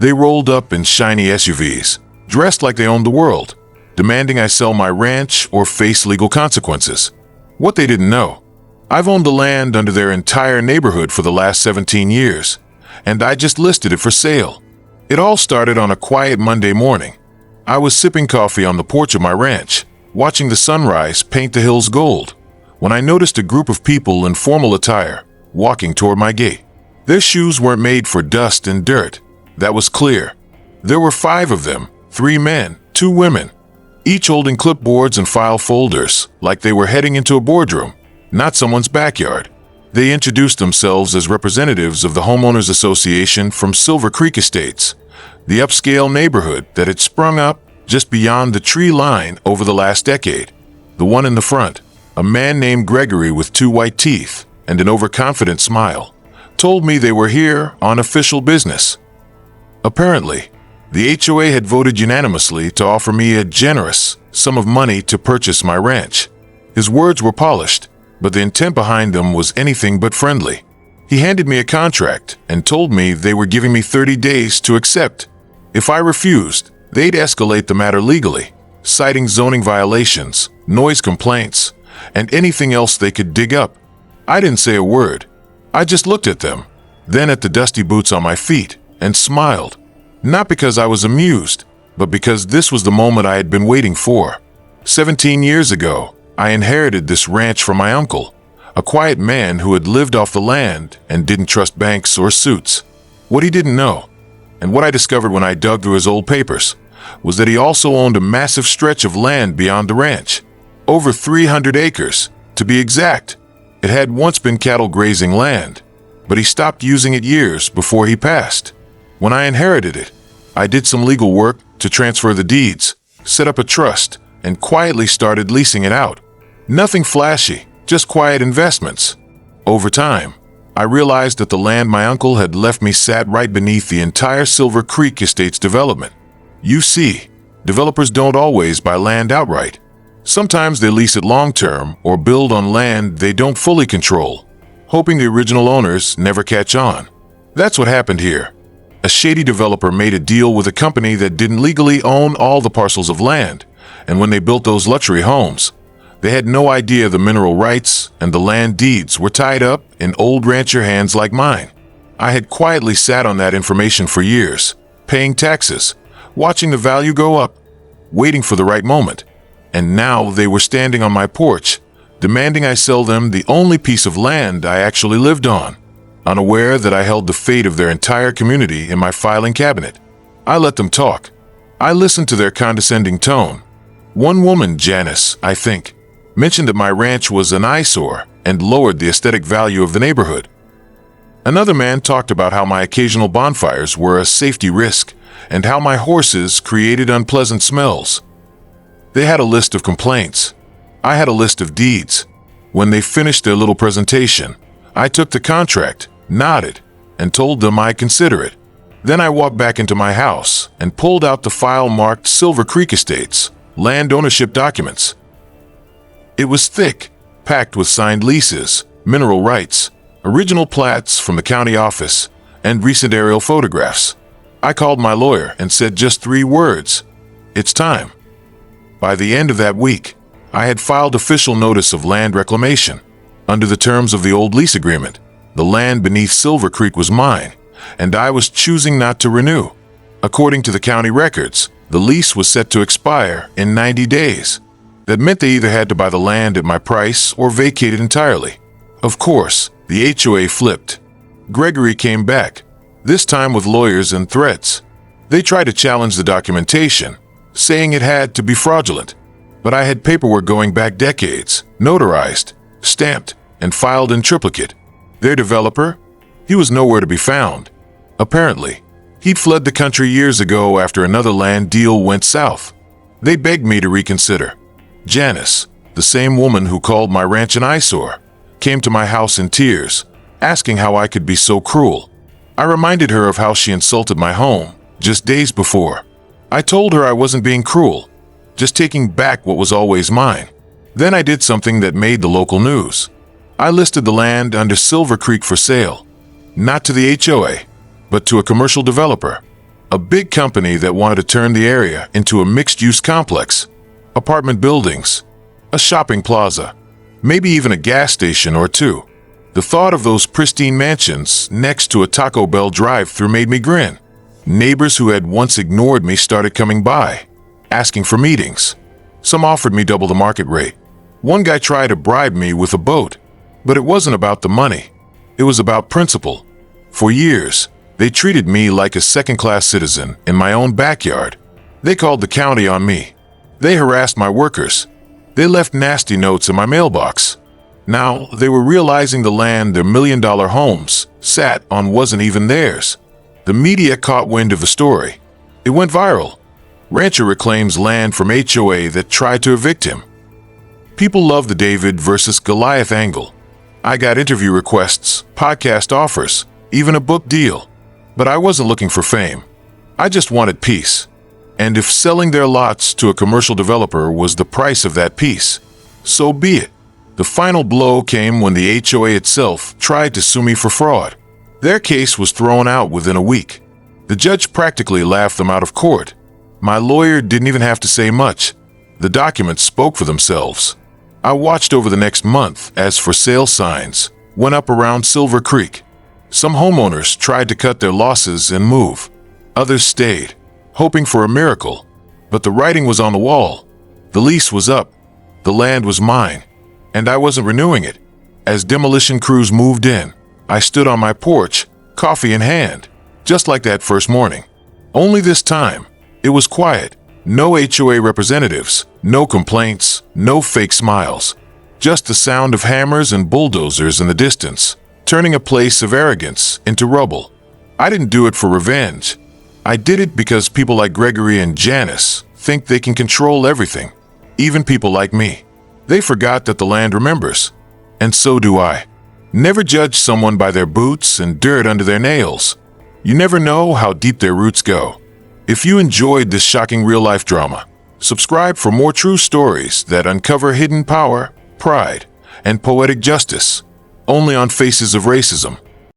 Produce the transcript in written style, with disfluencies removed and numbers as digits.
They rolled up in shiny SUVs, dressed like they owned the world, demanding I sell my ranch or face legal consequences. What they didn't know: I've owned the land under their entire neighborhood for the last 17 years, and I just listed it for sale. It all started on a quiet Monday morning. I was sipping coffee on the porch of my ranch, watching the sunrise paint the hills gold, when I noticed a group of people in formal attire walking toward my gate. Their shoes weren't made for dust and dirt. That was clear. There were 5 of them, 3 men, 2 women, each holding clipboards and file folders like they were heading into a boardroom, not someone's backyard. They introduced themselves as representatives of the Homeowners Association from Silver Creek Estates, the upscale neighborhood that had sprung up just beyond the tree line over the last decade. The one in the front, a man named Gregory with 2 white teeth and an overconfident smile, told me they were here on official business. Apparently, the HOA had voted unanimously to offer me a generous sum of money to purchase my ranch. His words were polished, but the intent behind them was anything but friendly. He handed me a contract and told me they were giving me 30 days to accept. If I refused, they'd escalate the matter legally, citing zoning violations, noise complaints, and anything else they could dig up. I didn't say a word. I just looked at them, then at the dusty boots on my feet, and smiled. Not because I was amused, but because this was the moment I had been waiting for. 17 years ago, I inherited this ranch from my uncle, a quiet man who had lived off the land and didn't trust banks or suits. What he didn't know, and what I discovered when I dug through his old papers, was that he also owned a massive stretch of land beyond the ranch. Over 300 acres, to be exact. It had once been cattle grazing land, but he stopped using it years before he passed. When I inherited it, I did some legal work to transfer the deeds, set up a trust, and quietly started leasing it out. Nothing flashy, just quiet investments. Over time, I realized that the land my uncle had left me sat right beneath the entire Silver Creek Estates development. You see, developers don't always buy land outright. Sometimes they lease it long-term or build on land they don't fully control, hoping the original owners never catch on. That's what happened here. A shady developer made a deal with a company that didn't legally own all the parcels of land, and when they built those luxury homes, they had no idea the mineral rights and the land deeds were tied up in old rancher hands like mine. I had quietly sat on that information for years, paying taxes, watching the value go up, waiting for the right moment. And now they were standing on my porch, demanding I sell them the only piece of land I actually lived on, unaware that I held the fate of their entire community in my filing cabinet. I let them talk. I listened to their condescending tone. One woman, Janice, I think, mentioned that my ranch was an eyesore and lowered the aesthetic value of the neighborhood. Another man talked about how my occasional bonfires were a safety risk and how my horses created unpleasant smells. They had a list of complaints. I had a list of deeds. When they finished their little presentation, I took the contract, nodded, and told them I'd consider it. Then I walked back into my house and pulled out the file marked Silver Creek Estates, land ownership documents. It was thick, packed with signed leases, mineral rights, original plats from the county office, and recent aerial photographs. I called my lawyer and said just 3 words: "It's time." By the end of that week, I had filed official notice of land reclamation. Under the terms of the old lease agreement, the land beneath Silver Creek was mine, and I was choosing not to renew. According to the county records, the lease was set to expire in 90 days. That meant they either had to buy the land at my price or vacate it entirely. Of course, the HOA flipped. Gregory came back, this time with lawyers and threats. They tried to challenge the documentation, saying it had to be fraudulent. But I had paperwork going back decades, notarized, stamped, and filed in triplicate. Their developer? He was nowhere to be found. Apparently, he'd fled the country years ago after another land deal went south. They begged me to reconsider. Janice, the same woman who called my ranch an eyesore, came to my house in tears, asking how I could be so cruel. I reminded her of how she insulted my home just days before. I told her I wasn't being cruel, just taking back what was always mine. Then I did something that made the local news. I listed the land under Silver Creek for sale, not to the HOA, but to a commercial developer, A big company that wanted to turn the area into a mixed-use complex. Apartment buildings, a shopping plaza, maybe even a gas station or two. The thought of those pristine mansions next to a Taco Bell drive-thru made me grin. Neighbors who had once ignored me started coming by, asking for meetings. Some offered me double the market rate. One guy tried to bribe me with a boat, but it wasn't about the money. It was about principle. For years, they treated me like a second-class citizen in my own backyard. They called the county on me. They harassed my workers. They left nasty notes in my mailbox. Now, they were realizing the land their million-dollar homes sat on wasn't even theirs. The media caught wind of the story. It went viral. Rancher reclaims land from HOA that tried to evict him. People love the David versus Goliath angle. I got interview requests, podcast offers, even a book deal. But I wasn't looking for fame. I just wanted peace. And if selling their lots to a commercial developer was the price of that peace, so be it. The final blow came when the HOA itself tried to sue me for fraud. Their case was thrown out within a week. The judge practically laughed them out of court. My lawyer didn't even have to say much. The documents spoke for themselves. I watched over the next month as for sale signs went up around Silver Creek. Some homeowners tried to cut their losses and move. Others stayed, hoping for a miracle. But the writing was on the wall. The lease was up. The land was mine. And I wasn't renewing it. As demolition crews moved in, I stood on my porch, coffee in hand, just like that first morning. Only this time, it was quiet. No HOA representatives, no complaints, no fake smiles. Just the sound of hammers and bulldozers in the distance, turning a place of arrogance into rubble. I didn't do it for revenge. I did it because people like Gregory and Janice think they can control everything, even people like me. They forgot that the land remembers, and so do I. Never judge someone by their boots and dirt under their nails. You never know how deep their roots go. If you enjoyed this shocking real-life drama, subscribe for more true stories that uncover hidden power, pride, and poetic justice, only on Faces of Racism.